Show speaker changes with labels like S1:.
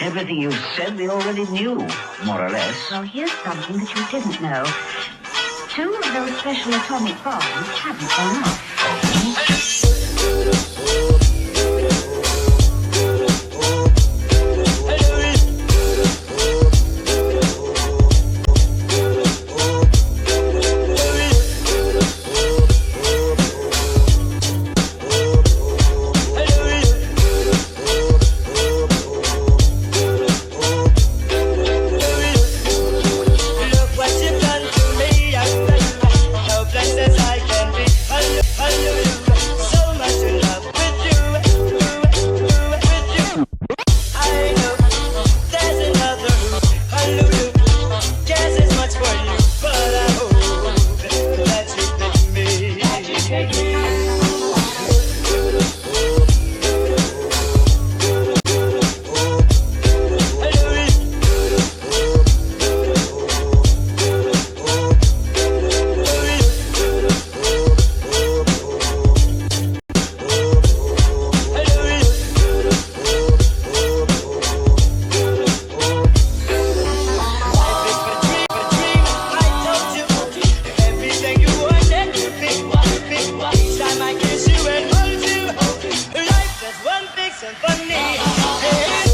S1: Everything you said we already knew, more or less.
S2: Well, here's something that you didn't know. 2 of those special atomic bombs haven't gone off.
S3: Symphony. Hey.